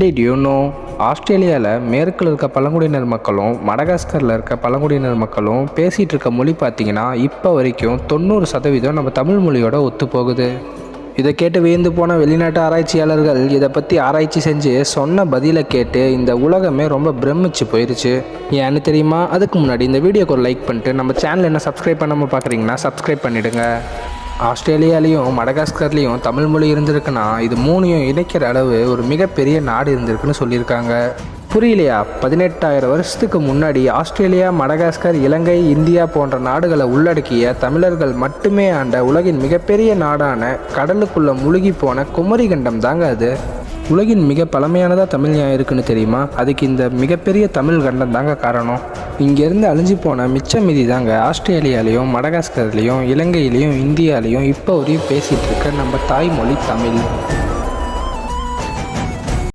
Did you know ஆஸ்திரேலியாவில் மேற்கில் இருக்க பழங்குடியினர் மக்களும் மடகாஸ்கரில் இருக்க பழங்குடியினர் மக்களும் பேசிகிட்டு இருக்க மொழி பார்த்திங்கன்னா இப்போ வரைக்கும் 90% நம்ம தமிழ் மொழியோட ஒத்து போகுது. இதை கேட்டு வியந்து போன வெளிநாட்டு ஆராய்ச்சியாளர்கள் இதை பற்றி ஆராய்ச்சி செஞ்சு சொன்ன பதிலை கேட்டு இந்த உலகமே ரொம்ப பிரமிச்சு போயிடுச்சு. ஏன்னு தெரியுமா? அதுக்கு முன்னாடி இந்த வீடியோக்கு ஒரு லைக் பண்ணிட்டு நம்ம சேனல் என்ன சப்ஸ்கிரைப் பண்ணாமல் பார்க்குறீங்கன்னா சப்ஸ்கிரைப் பண்ணிவிடுங்க. ஆஸ்திரேலியாலேயும் மடகாஸ்கர்லேயும் தமிழ் மொழி இருந்திருக்குன்னா இது மூணையும் இணைக்கிற அளவு ஒரு மிகப்பெரிய நாடு இருந்திருக்குன்னு சொல்லியிருக்காங்க. புரியலையா? 18,000 வருஷத்துக்கு முன்னாடி ஆஸ்திரேலியா, மடகாஸ்கர், இலங்கை, இந்தியா போன்ற நாடுகளை உள்ளடக்கிய தமிழர்கள் மட்டுமே ஆண்ட உலகின் மிகப்பெரிய நாடான கடலுக்குள்ள முழுகி போன குமரிகண்டம் தாங்க அது. உலகின் மிக பழமையானதாக தமிழ் ஏன் இருக்குன்னு தெரியுமா? அதுக்கு இந்த மிகப்பெரிய தமிழ் கண்டம் தாங்க காரணம். இங்கேருந்து அழிஞ்சு போன மிச்ச மீதி தாங்க ஆஸ்திரேலியாலேயும் மடகாஸ்கர்லேயும் இலங்கையிலையும் இந்தியாலேயும் இப்போ வரையும் பேசிகிட்டு இருக்க நம்ம தாய்மொழி தமிழ்.